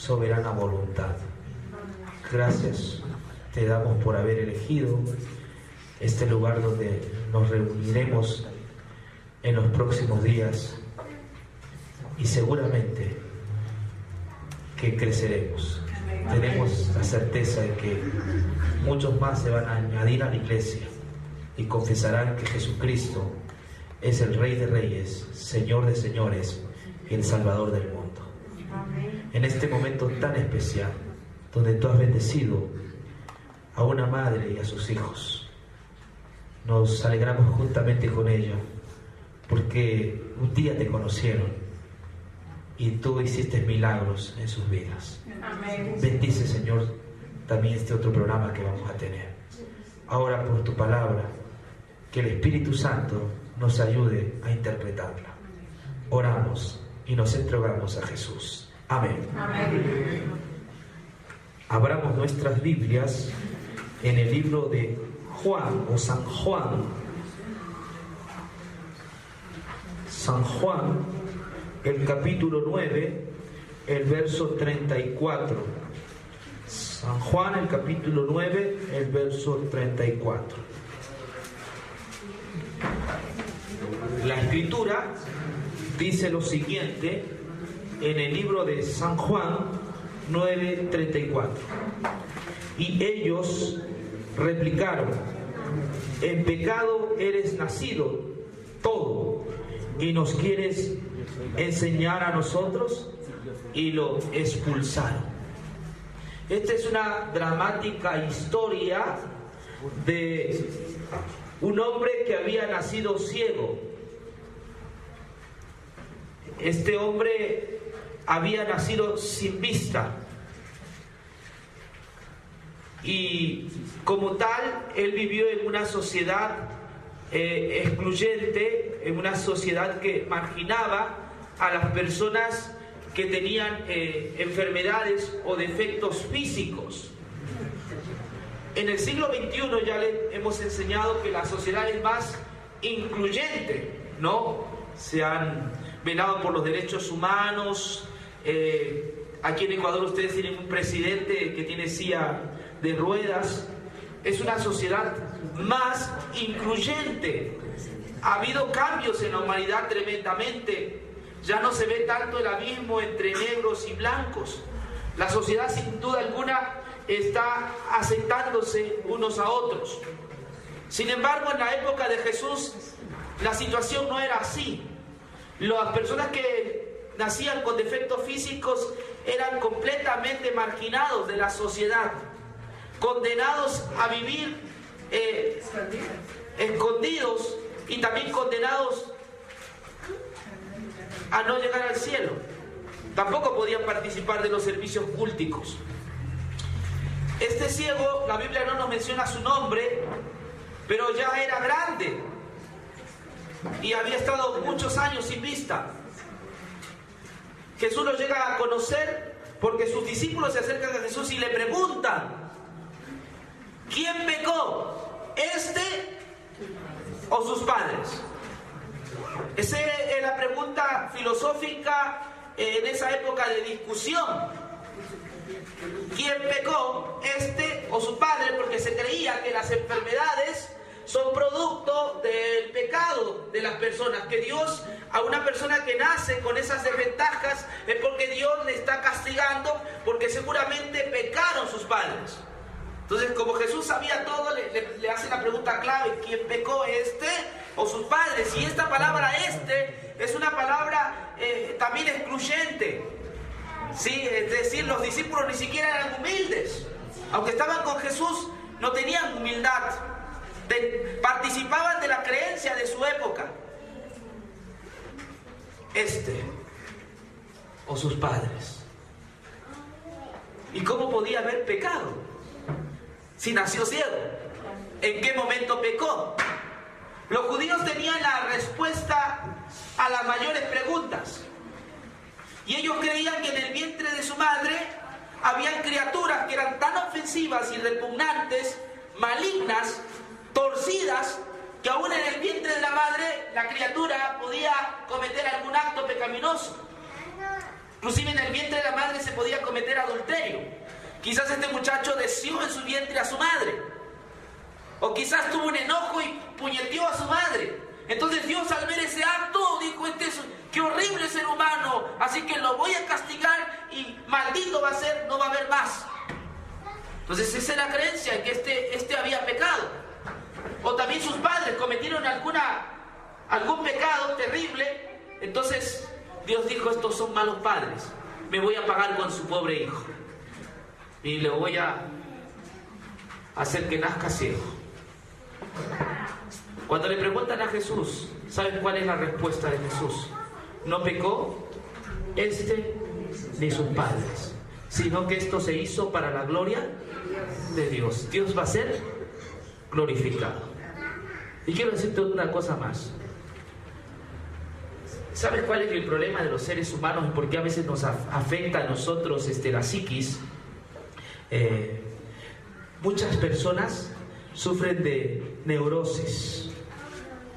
soberana voluntad. Gracias te damos por haber elegido este lugar donde nos reuniremos en los próximos días y seguramente que creceremos. Tenemos la certeza de que muchos más se van a añadir a la iglesia y confesarán que Jesucristo es el Rey de Reyes, Señor de Señores y el Salvador del mundo. En este momento tan especial, donde tú has bendecido a una madre y a sus hijos, nos alegramos juntamente con ella, porque un día te conocieron y tú hiciste milagros en sus vidas. Amén. Bendice, Señor, también este otro programa que vamos a tener. Ahora, por tu palabra, que el Espíritu Santo nos ayude a interpretarla. Oramos y nos entregamos a Jesús. Amén. Amén. Abramos nuestras Biblias en el libro de Juan o San Juan. San Juan, el capítulo 9, el verso 34. San Juan, el capítulo 9, el verso 34. La Escritura dice lo siguiente en el libro de San Juan 9:34. Y ellos replicaron: en pecado eres nacido todo, y nos quieres enseñar a nosotros. Y lo expulsaron. Esta es una dramática historia de un hombre que había nacido ciego. Este hombre había nacido sin vista. Y como tal, él vivió en una sociedad excluyente, en una sociedad que marginaba a las personas que tenían enfermedades o defectos físicos. En el siglo XXI ya le hemos enseñado que la sociedad es más incluyente, ¿no? Se han velado por los derechos humanos. Aquí en Ecuador ustedes tienen un presidente que tiene silla de ruedas. Es una sociedad más incluyente. Ha habido cambios en la humanidad tremendamente. Ya no se ve tanto el abismo entre negros y blancos. La sociedad, sin duda alguna, está aceptándose unos a otros. Sin embargo, en la época de Jesús, la situación no era así. Las personas que nacían con defectos físicos eran completamente marginados de la sociedad, condenados a vivir escondidos y también condenados a no llegar al cielo. Tampoco podían participar de los servicios cúlticos. Este ciego, la Biblia no nos menciona su nombre, pero ya era grande y había estado muchos años sin vista. Jesús lo llega a conocer porque sus discípulos se acercan a Jesús y le preguntan: ¿quién pecó, este o sus padres? Esa es la pregunta filosófica en esa época de discusión. ¿Quién pecó, este o su padre? Porque se creía que las enfermedades son producto del pecado de las personas, que Dios, a una persona que nace con esas desventajas, es porque Dios le está castigando, porque seguramente pecaron sus padres. Entonces, como Jesús sabía todo, le hace la pregunta clave: ¿quién pecó, este o sus padres? Y esta palabra "este" es una palabra también excluyente, ¿sí? Es decir, los discípulos ni siquiera eran humildes. Aunque estaban con Jesús, no tenían humildad. Participaban de la creencia de su época. Este o sus padres. ¿Y cómo podía haber pecado si nació ciego? ¿En qué momento pecó? Los judíos tenían la respuesta a las mayores preguntas. Y ellos creían que en el vientre de su madre habían criaturas que eran tan ofensivas y repugnantes, malignas, torcidas, que aún en el vientre de la madre la criatura podía cometer algún acto pecaminoso. Inclusive en el vientre de la madre se podía cometer adulterio. Quizás este muchacho deseó en su vientre a su madre. O quizás tuvo un enojo y puñeteó a su madre. Entonces Dios, al ver ese acto, dijo: qué horrible ser humano, así que lo voy a castigar y maldito va a ser, no va a haber más. Entonces esa es la creencia en que este había pecado. O también sus padres cometieron algún pecado terrible. Entonces Dios dijo: estos son malos padres, me voy a pagar con su pobre hijo y le voy a hacer que nazca ciego. Cuando le preguntan a Jesús, ¿saben cuál es la respuesta de Jesús? No pecó ni sus padres, sino que esto se hizo para la gloria de Dios. Dios va a ser glorificado. Y quiero decirte una cosa más. ¿Sabes cuál es el problema de los seres humanos y por qué a veces nos afecta a nosotros la psiquis? Muchas personas sufren de neurosis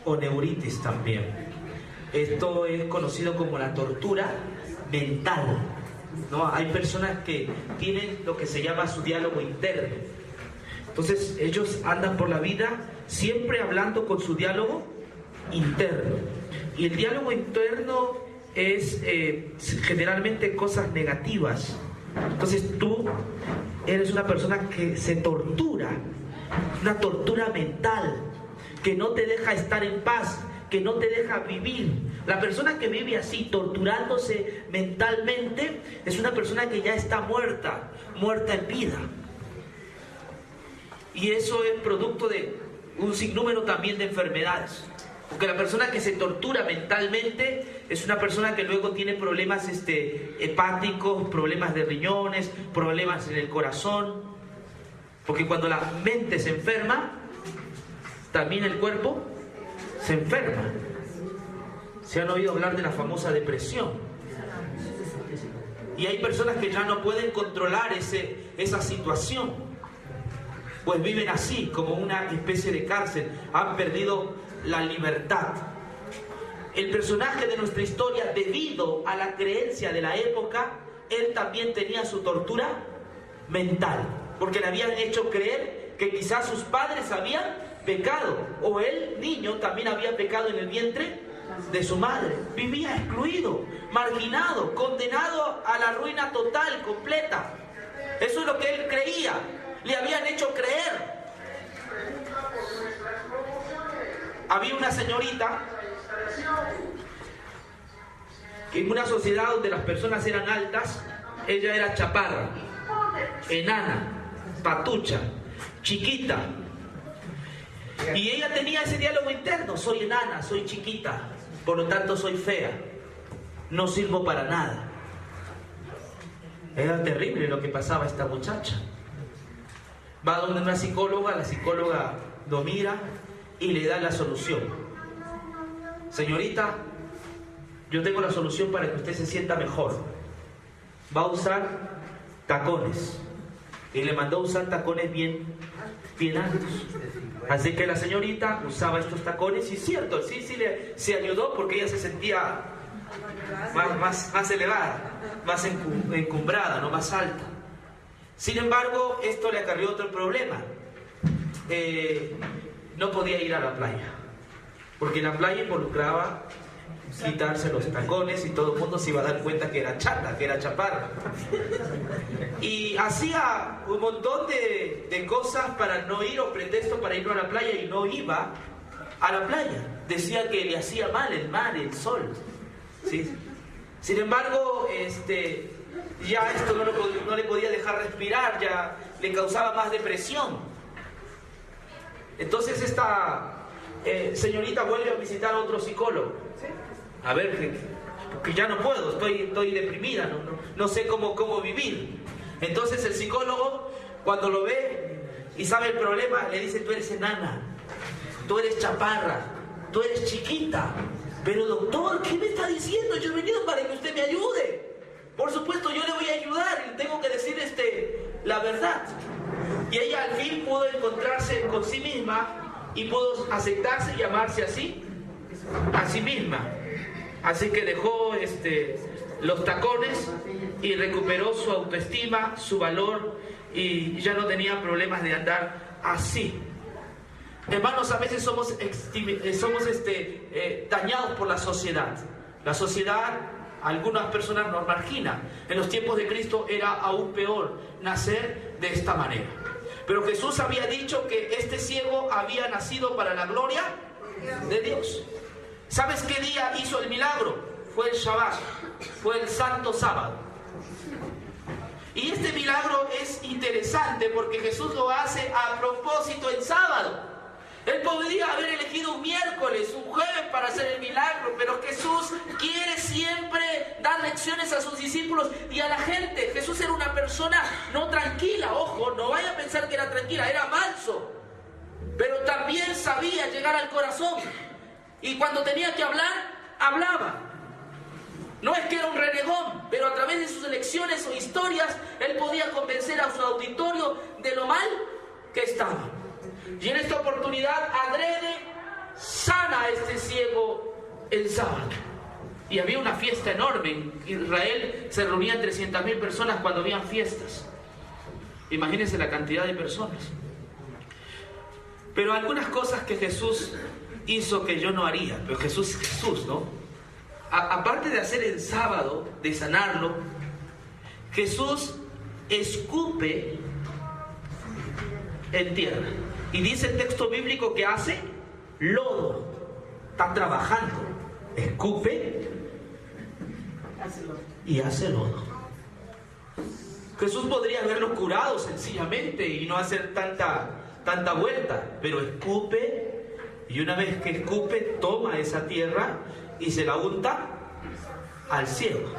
o neuritis también. Esto es conocido como la tortura mental, ¿no? Hay personas que tienen lo que se llama su diálogo interno. Entonces ellos andan por la vida siempre hablando con su diálogo interno. Y el diálogo interno es generalmente cosas negativas. Entonces tú eres una persona que se tortura, una tortura mental, que no te deja estar en paz, que no te deja vivir. La persona que vive así, torturándose mentalmente, es una persona que ya está muerta en vida. Y eso es producto de un sinnúmero también de enfermedades. Porque la persona que se tortura mentalmente es una persona que luego tiene problemas hepáticos, problemas de riñones, problemas en el corazón. Porque cuando la mente se enferma, también el cuerpo se enferma. Se han oído hablar de la famosa depresión. Y hay personas que ya no pueden controlar esa situación. Pues viven así, como una especie de cárcel. Han perdido la libertad. El personaje de nuestra historia, debido a la creencia de la época, él también tenía su tortura mental, porque le habían hecho creer que quizás sus padres habían pecado, o el niño también había pecado en el vientre de su madre. Vivía excluido, marginado, condenado a la ruina total, completa. Eso es lo que él creía, le habían hecho creer. Había una señorita que en una sociedad donde las personas eran altas, ella era chaparra, enana, patucha, chiquita. Y ella tenía ese diálogo interno: soy enana, soy chiquita, por lo tanto soy fea, no sirvo para nada. Era terrible lo que pasaba a esta muchacha. Va donde una psicóloga, la psicóloga lo mira y le da la solución. Señorita, yo tengo la solución para que usted se sienta mejor. Va a usar tacones. Y le mandó a usar tacones bien altos. Así que la señorita usaba estos tacones y cierto, sí se ayudó porque ella se sentía más elevada, más encumbrada, no más alta. Sin embargo, esto le acarreó otro problema. No podía ir a la playa, porque la playa involucraba quitarse los tacones y todo el mundo se iba a dar cuenta que era chata, que era chaparra. Y hacía un montón de cosas para no ir, o pretexto para ir a la playa, y no iba a la playa. Decía que le hacía mal el mar, el sol, ¿sí? Sin embargo, ya esto no le podía dejar respirar, ya le causaba más depresión. Entonces esta señorita vuelve a visitar a otro psicólogo. A ver, porque ya no puedo, estoy deprimida, no sé cómo vivir. Entonces el psicólogo, cuando lo ve y sabe el problema, le dice: tú eres enana, tú eres chaparra, tú eres chiquita. Pero doctor, ¿qué me está diciendo? Yo he venido para que usted me ayude. Por supuesto, yo le voy a ayudar y le tengo que decir la verdad. Y ella al fin pudo encontrarse con sí misma y pudo aceptarse y llamarse así a sí misma. Así que dejó los tacones y recuperó su autoestima, su valor, y ya no tenía problemas de andar así. Hermanos, a veces somos dañados por la sociedad. La sociedad, algunas personas nos margina. En los tiempos de Cristo era aún peor nacer de esta manera. Pero Jesús había dicho que este ciego había nacido para la gloria de Dios. ¿Sabes qué día hizo el milagro? Fue el Shabbat, fue el Santo Sábado. Y este milagro es interesante porque Jesús lo hace a propósito en sábado. Él podría haber elegido un miércoles, un jueves para hacer el milagro, pero Jesús quiere siempre dar lecciones a sus discípulos y a la gente. Jesús era una persona no tranquila, ojo, no vaya a pensar que era tranquila, era manso, pero también sabía llegar al corazón. Y cuando tenía que hablar, hablaba. No es que era un renegón, pero a través de sus lecciones o historias, él podía convencer a su auditorio de lo mal que estaba. Y en esta oportunidad, adrede, sana a este ciego el sábado. Y había una fiesta enorme. En Israel se reunían 300.000 personas cuando habían fiestas. Imagínense la cantidad de personas. Pero algunas cosas que Jesús hizo que yo no haría. Pero Jesús, ¿no? Aparte de hacer el sábado, de sanarlo, Jesús escupe en tierra. Y dice el texto bíblico que hace lodo. Está trabajando. Escupe y hace lodo. Jesús podría haberlo curado sencillamente y no hacer tanta vuelta. Pero escupe, y una vez que escupe, toma esa tierra y se la unta al ciego.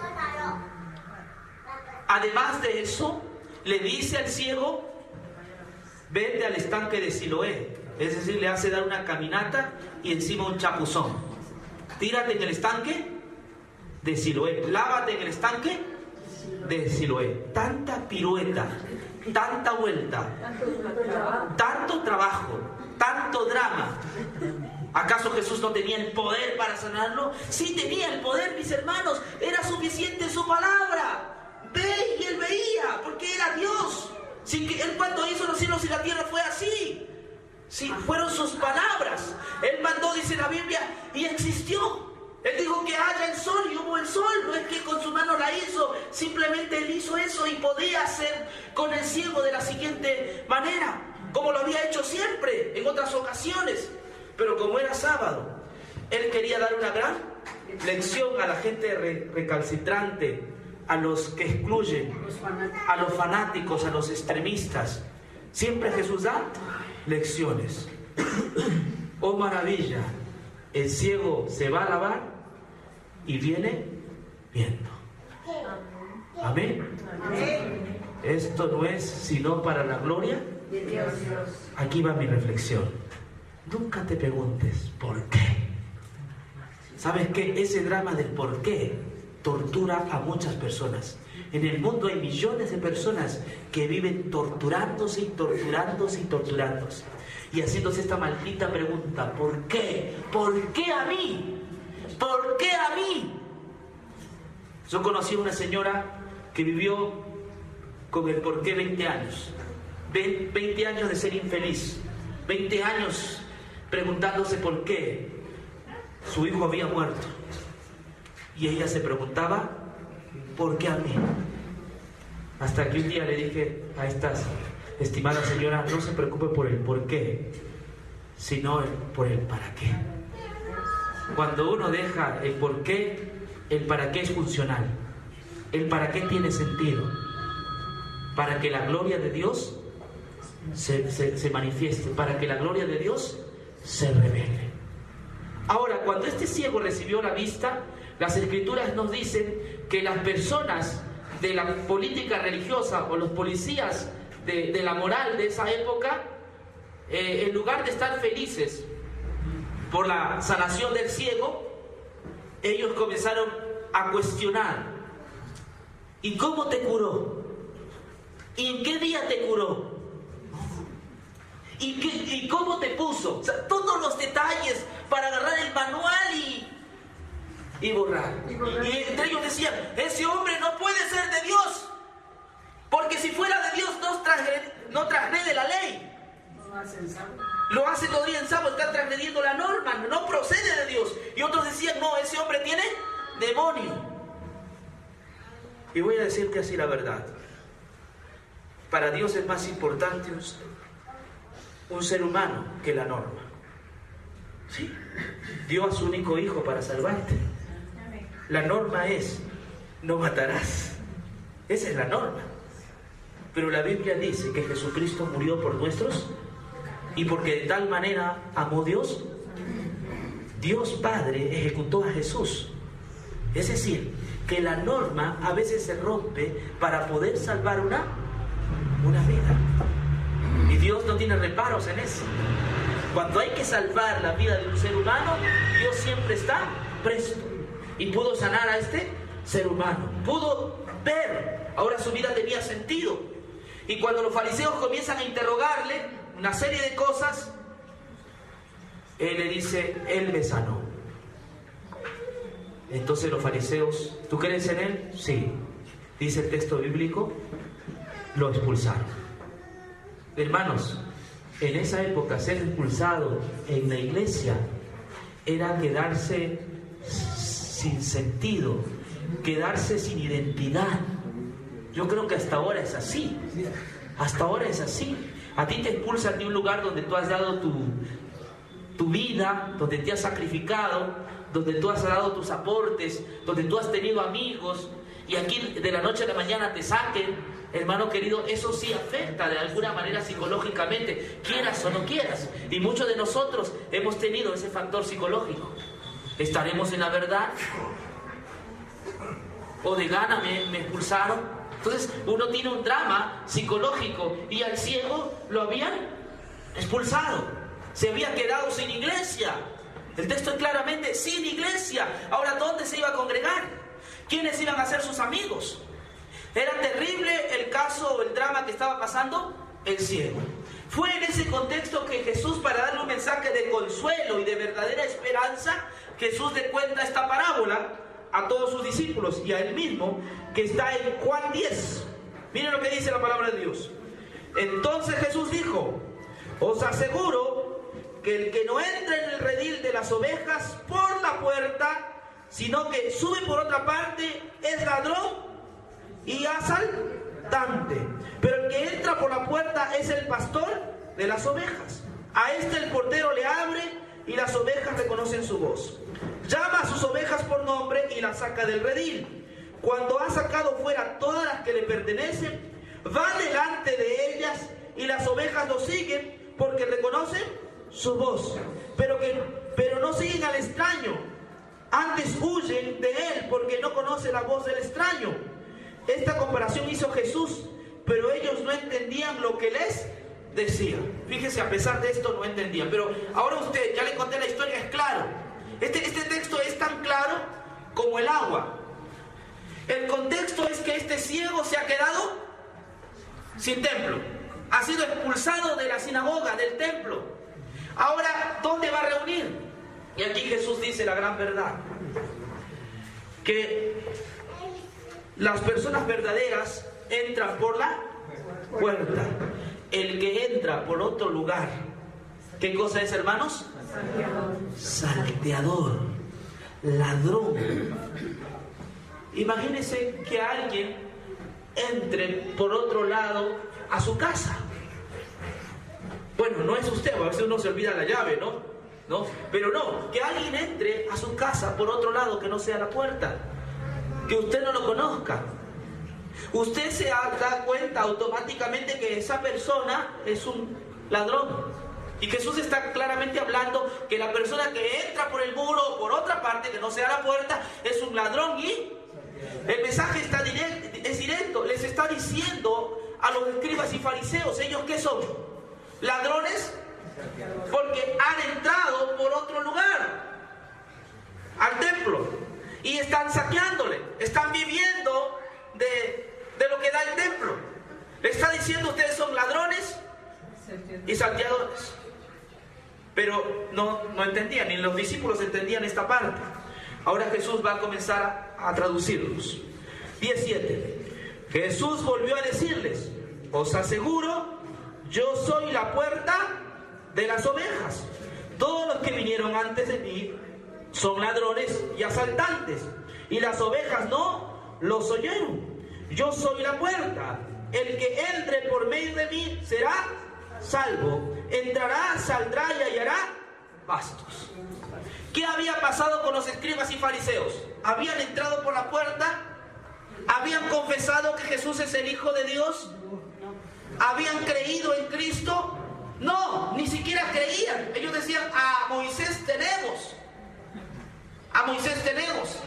Además de eso, le dice al ciego: vete al estanque de Siloé. Es decir, le hace dar una caminata y encima un chapuzón. Tírate en el estanque de Siloé. Lávate en el estanque de Siloé. Tanta pirueta, tanta vuelta, tanto trabajo, tanto drama. ¿Acaso Jesús no tenía el poder para sanarlo? Sí tenía el poder, mis hermanos. Era suficiente su palabra. Ve, y él veía, porque era Dios. Sin que él, cuando hizo los cielos y la tierra, fue así. Sí, fueron sus palabras. Él mandó, dice la Biblia, y existió. Él dijo que haya el sol y hubo el sol. No es que con su mano la hizo, simplemente él hizo eso y podía hacer con el ciego de la siguiente manera, como lo había hecho siempre en otras ocasiones. Pero como era sábado, él quería dar una gran lección a la gente recalcitrante, a los que excluyen, a los fanáticos, a los extremistas. Siempre Jesús da lecciones. Oh maravilla, el ciego se va a lavar y viene viendo. Amén. Esto no es sino para la gloria de Dios. Aquí va mi reflexión. Nunca te preguntes ¿por qué? ¿Sabes qué? Ese drama del por qué tortura a muchas personas. En el mundo hay millones de personas que viven torturándose y torturándose y torturándose. Y haciéndose esta maldita pregunta: ¿por qué? ¿Por qué a mí? ¿Por qué a mí? Yo conocí a una señora que vivió con el por qué 20 años. 20 años de ser infeliz. 20 años preguntándose por qué su hijo había muerto. Y ella se preguntaba: ¿por qué a mí? Hasta que un día le dije a esta estimada señora: no se preocupe por el por qué, sino por el para qué. Cuando uno deja el por qué, el para qué es funcional. El para qué tiene sentido. Para que la gloria de Dios se manifieste, para que la gloria de Dios se revele. Ahora, cuando este ciego recibió la vista, las escrituras nos dicen que las personas de la política religiosa o los policías de la moral de esa época, en lugar de estar felices por la sanación del ciego, ellos comenzaron a cuestionar: ¿y cómo te curó? ¿Y en qué día te curó? ¿Y cómo te puso? O sea, todos los detalles para agarrar el manual y y borrar. Y entre ellos decían, ese hombre no puede ser de Dios, porque si fuera de Dios no transgrede la ley. Lo hace todavía en sábado, está transgrediendo la norma, no procede de Dios. Y otros decían, no, ese hombre tiene demonio. Y voy a decirte así la verdad. Para Dios es más importante un ser humano que la norma. ¿Sí? Dio a su único hijo para salvarte. La norma es, no matarás. Esa es la norma. Pero la Biblia dice que Jesucristo murió por nuestros, y porque de tal manera amó Dios, Dios Padre ejecutó a Jesús. Es decir, que la norma a veces se rompe para poder salvar una vida. Y Dios no tiene reparos en eso. Cuando hay que salvar la vida de un ser humano, Dios siempre está presto. Y pudo sanar a este ser humano. Pudo ver. Ahora su vida tenía sentido. Y cuando los fariseos comienzan a interrogarle una serie de cosas, él le dice, él me sanó. Entonces los fariseos, ¿tú crees en él? Sí. Dice el texto bíblico, lo expulsaron. Hermanos, en esa época ser expulsado en la iglesia era quedarse sin sentido, quedarse sin identidad. Yo creo que hasta ahora es así. Hasta ahora es así. A ti te expulsan de un lugar donde tú has dado tu vida, donde te has sacrificado, donde tú has dado tus aportes, donde tú has tenido amigos, y aquí de la noche a la mañana te saquen, hermano querido, eso sí afecta de alguna manera psicológicamente, quieras o no quieras. Y muchos de nosotros hemos tenido ese factor psicológico. ¿Estaremos en la verdad? ¿O de gana me expulsaron? Entonces uno tiene un drama psicológico, y al ciego lo habían expulsado. Se había quedado sin iglesia. El texto es claramente sin iglesia. Ahora, ¿dónde se iba a congregar? ¿Quiénes iban a ser sus amigos? Era terrible el caso o el drama que estaba pasando el ciego. Fue en ese contexto que Jesús, para darle un mensaje de consuelo y de verdadera esperanza, Jesús le cuenta esta parábola a todos sus discípulos y a él mismo, que está en Juan 10. Miren lo que dice la palabra de Dios. Entonces Jesús dijo, os aseguro que el que no entra en el redil de las ovejas por la puerta, sino que sube por otra parte, es ladrón y asaltante. Pero el que entra por la puerta es el pastor de las ovejas. A este el portero le abre y las ovejas reconocen su voz. Llama a sus ovejas por nombre y las saca del redil. Cuando ha sacado fuera todas las que le pertenecen, va delante de ellas y las ovejas lo siguen porque reconocen su voz. Pero no siguen al extraño, antes huyen de él porque no conocen la voz del extraño. Esta comparación hizo Jesús, pero ellos no entendían lo que les decía. Fíjese, a pesar de esto no entendían. Pero ahora usted, ya le conté la historia, es claro. Este texto es tan claro como el agua. El contexto es que este ciego se ha quedado sin templo. Ha sido expulsado de la sinagoga, del templo. Ahora, ¿dónde va a reunir? Y aquí Jesús dice la gran verdad. Que las personas verdaderas entran por la puerta. El que entra por otro lugar, ¿qué cosa es, hermanos? Salteador, ladrón. Imagínense que alguien entre por otro lado a su casa. Bueno, no es usted, a veces uno se olvida la llave, ¿no? Pero no, que alguien entre a su casa por otro lado que no sea la puerta, que usted no lo conozca. Usted se da cuenta automáticamente que esa persona es un ladrón. Y Jesús está claramente hablando que la persona que entra por el muro o por otra parte que no sea la puerta es un ladrón. Y el mensaje es directo. Les está diciendo a los escribas y fariseos, ¿ellos qué son? Ladrones, porque han entrado por otro lugar al templo y están saqueándole, están viviendo de lo que da el templo. Le está diciendo, ustedes son ladrones y salteadores. Pero no entendían, ni los discípulos entendían esta parte. Ahora Jesús va a comenzar a traducirlos. 17. Jesús volvió a decirles: os aseguro, yo soy la puerta de las ovejas. Todos los que vinieron antes de mí son ladrones y asaltantes, y las ovejas no los oyeron. Yo soy la puerta. El que entre por medio de mí será salvo. Entrará, saldrá y hallará pastos. ¿Qué había pasado con los escribas y fariseos? ¿Habían entrado por la puerta? ¿Habían confesado que Jesús es el Hijo de Dios? ¿Habían creído en Cristo? No, ni siquiera creían. Ellos decían: a Moisés tenemos. A Moisés tenemos.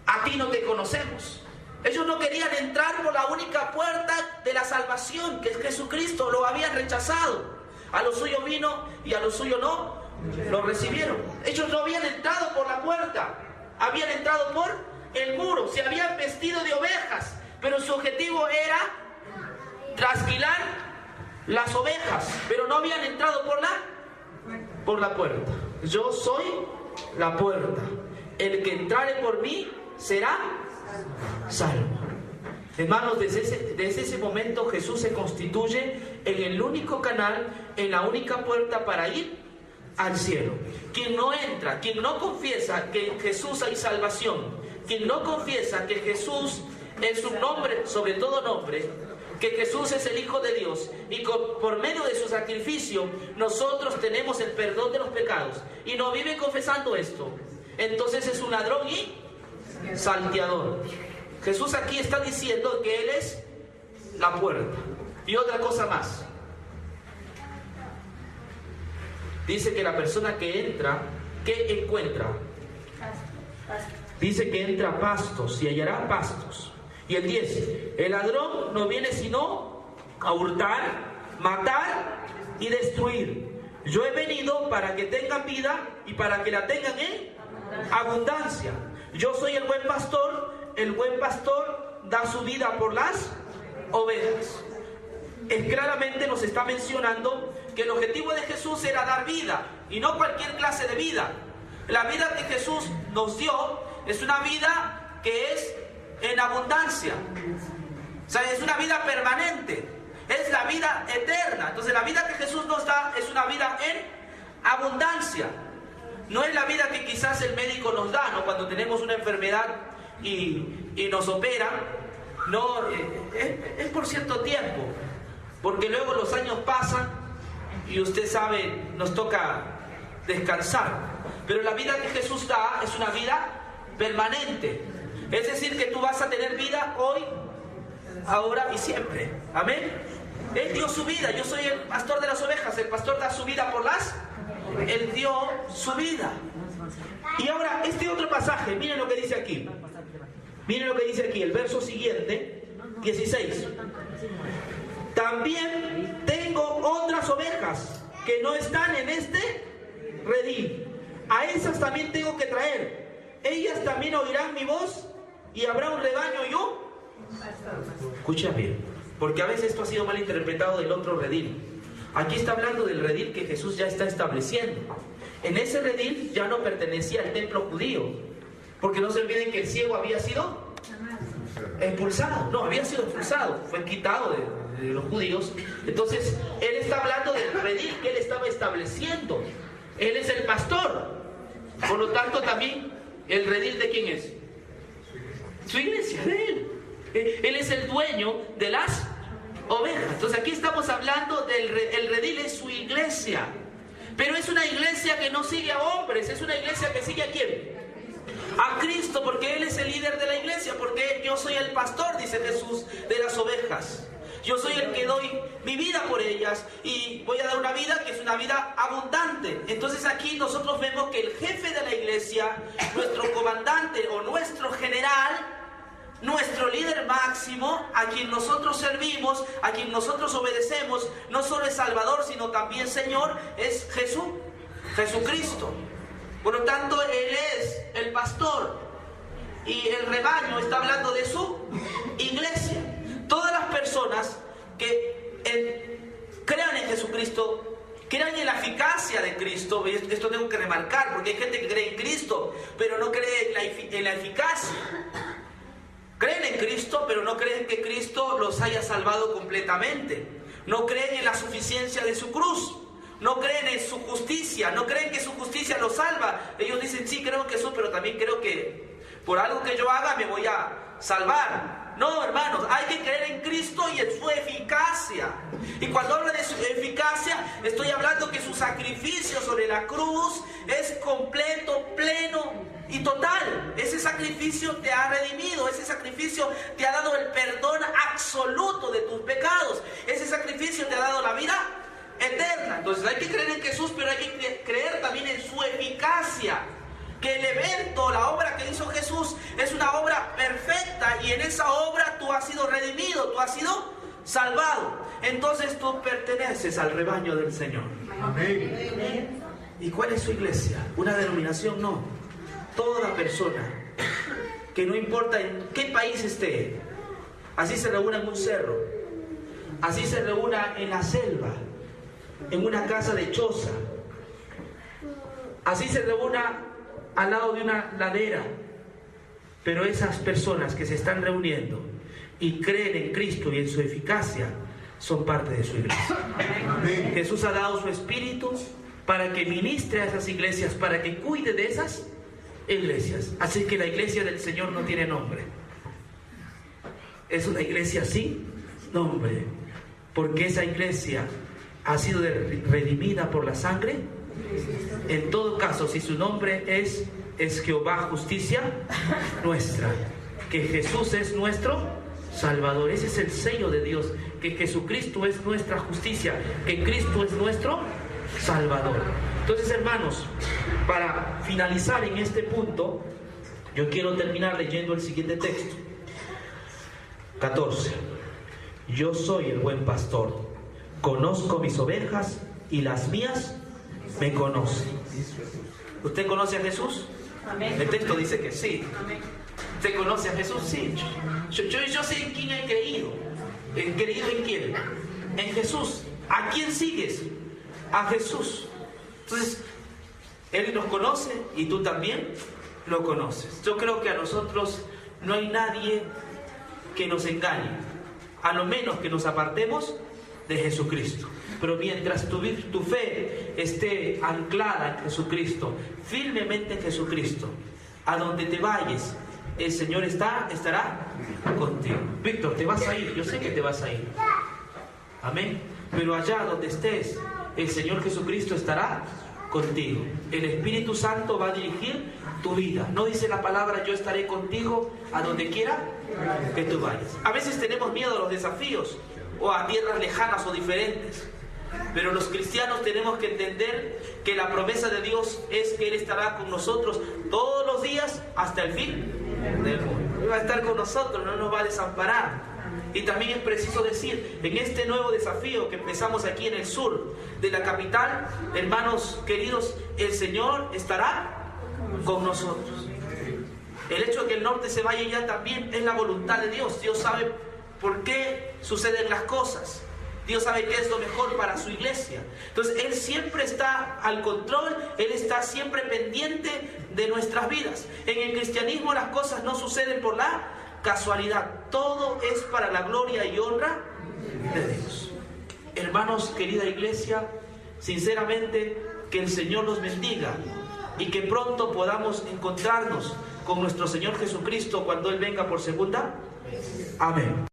A ti no te conocemos. Ellos no querían entrar por la única puerta de la salvación, que es Jesucristo. Lo habían rechazado. A lo suyo vino y a lo suyo no lo recibieron. Ellos no habían entrado por la puerta, habían entrado por el muro. Se habían vestido de ovejas, pero su objetivo era trasquilar las ovejas, pero no habían entrado por la puerta. Yo soy la puerta. El que entrare por mí será salvo. Hermanos, desde ese momento Jesús se constituye en el único canal, en la única puerta para ir al cielo. Quien no entra, quien no confiesa que en Jesús hay salvación, quien no confiesa que Jesús es un nombre, sobre todo nombre, que Jesús es el Hijo de Dios, y por medio de su sacrificio nosotros tenemos el perdón de los pecados, y no vive confesando esto, entonces es un ladrón y salteador. Jesús aquí está diciendo que Él es la puerta. Y otra cosa más. Dice que la persona que entra, ¿qué encuentra? Dice que entra a pastos y hallará pastos. Y el 10. El ladrón no viene sino a hurtar, matar y destruir. Yo he venido para que tengan vida y para que la tengan en abundancia. Yo soy el buen pastor. El buen pastor da su vida por las ovejas. Claramente nos está mencionando que el objetivo de Jesús era dar vida, y no cualquier clase de vida. La vida que Jesús nos dio es una vida que es en abundancia. O sea, es una vida permanente, es la vida eterna. Entonces la vida que Jesús nos da es una vida en abundancia. No es la vida que quizás el médico nos da, ¿no? Cuando tenemos una enfermedad y nos operan, no, es por cierto tiempo, porque luego los años pasan y usted sabe, nos toca descansar. Pero la vida que Jesús da es una vida permanente, es decir, que tú vas a tener vida hoy, ahora y siempre. Amén. Él dio su vida. Yo soy el pastor de las ovejas. El pastor da su vida por las. Él dio su vida. Y ahora este otro pasaje, miren lo que dice aquí. Miren lo que dice aquí, el verso siguiente, 16. También tengo otras ovejas que no están en este redil. A esas también tengo que traer. Ellas también oirán mi voz y habrá un rebaño y un... Escucha bien, porque a veces esto ha sido mal interpretado del otro redil. Aquí está hablando del redil que Jesús ya está estableciendo. En ese redil ya no pertenecía al templo judío, porque no se olviden que el ciego había sido expulsado. No, había sido expulsado, fue quitado de los judíos. Entonces, él está hablando del redil que él estaba estableciendo. Él es el pastor. Por lo tanto, también, ¿el redil de quién es? Su iglesia, de él. Él es el dueño de las ovejas. Entonces, aquí estamos hablando del el redil es su iglesia. Pero es una iglesia que no sigue a hombres, es una iglesia que sigue a ¿quién? A Cristo, porque Él es el líder de la iglesia, porque yo soy el pastor, dice Jesús, de las ovejas. Yo soy el que doy mi vida por ellas y voy a dar una vida que es una vida abundante. Entonces aquí nosotros vemos que el jefe de la iglesia, nuestro comandante o nuestro general, nuestro líder máximo, a quien nosotros servimos, a quien nosotros obedecemos, no solo es Salvador, sino también Señor, es Jesucristo. Por lo tanto, Él es el pastor y el rebaño está hablando de su iglesia. Todas las personas que crean en Jesucristo, crean en la eficacia de Cristo. Esto tengo que remarcar, porque hay gente que cree en Cristo, pero no cree en la eficacia. Creen en Cristo, pero no creen que Cristo los haya salvado completamente. No creen en la suficiencia de su cruz. No creen en su justicia. No creen que su justicia los salva. Ellos dicen, sí, creo en Jesús, pero también creo que por algo que yo haga me voy a salvar. No, hermanos, hay que creer en Cristo y en su eficacia. Y cuando hablo de su eficacia, estoy hablando que su sacrificio sobre la cruz es completo, pleno y total. Ese sacrificio te ha redimido. Ese sacrificio te ha dado el perdón absoluto de tus pecados. Ese sacrificio te ha dado la vida eterna. Entonces hay que creer en Jesús, pero hay que creer también en su eficacia. Que el evento, la obra que hizo Jesús es una obra perfecta, y en esa obra tú has sido redimido, tú has sido salvado. Entonces tú perteneces al rebaño del Señor. Amén. ¿Y cuál es su iglesia? Una denominación, no. Toda persona, que no importa en qué país esté, así se reúna en un cerro, así se reúna en la selva, en una casa de choza, así se reúna al lado de una ladera, pero esas personas que se están reuniendo y creen en Cristo y en su eficacia son parte de su iglesia. Amén. Jesús ha dado su Espíritu para que ministre a esas iglesias, para que cuide de esas iglesias. Así que la iglesia del Señor no tiene nombre. Es una iglesia sin nombre, porque esa iglesia ha sido redimida por la sangre. En todo caso, si su nombre es Jehová justicia nuestra, que Jesús es nuestro Salvador. Ese es el sello de Dios, que Jesucristo es nuestra justicia, que Cristo es nuestro Salvador. Entonces, hermanos, para finalizar en este punto, yo quiero terminar leyendo el siguiente texto. 14. Yo soy el buen pastor, conozco mis ovejas y las mías me conocen. ¿Usted conoce a Jesús? Amén. El texto dice que sí. Amén. ¿Usted conoce a Jesús? Sí. Yo sé en quién he creído. ¿He creído en quién? En Jesús. ¿A quién sigues? A Jesús. Entonces, Él nos conoce y tú también lo conoces. Yo creo que a nosotros no hay nadie que nos engañe, a lo menos que nos apartemos de Jesucristo. Pero mientras tu fe esté anclada en Jesucristo, firmemente en Jesucristo, a donde te vayas, el Señor estará contigo. Víctor, te vas a ir, yo sé que te vas a ir. Amén. Pero allá donde estés, el Señor Jesucristo estará contigo. El Espíritu Santo va a dirigir tu vida. No dice la palabra, yo estaré contigo a donde quiera que tú vayas. A veces tenemos miedo a los desafíos, o a tierras lejanas o diferentes. Pero los cristianos tenemos que entender que la promesa de Dios es que Él estará con nosotros todos los días hasta el fin del mundo. Él va a estar con nosotros, no nos va a desamparar. Y también es preciso decir, en este nuevo desafío que empezamos aquí en el sur de la capital, hermanos queridos, el Señor estará con nosotros. El hecho de que el norte se vaya ya también es la voluntad de Dios. Dios sabe por qué suceden las cosas. Dios sabe qué es lo mejor para su iglesia. Entonces Él siempre está al control, Él está siempre pendiente de nuestras vidas. En el cristianismo las cosas no suceden por la casualidad. Todo es para la gloria y honra de Dios. Hermanos, querida iglesia, sinceramente que el Señor los bendiga y que pronto podamos encontrarnos con nuestro Señor Jesucristo cuando Él venga por segunda. Amén.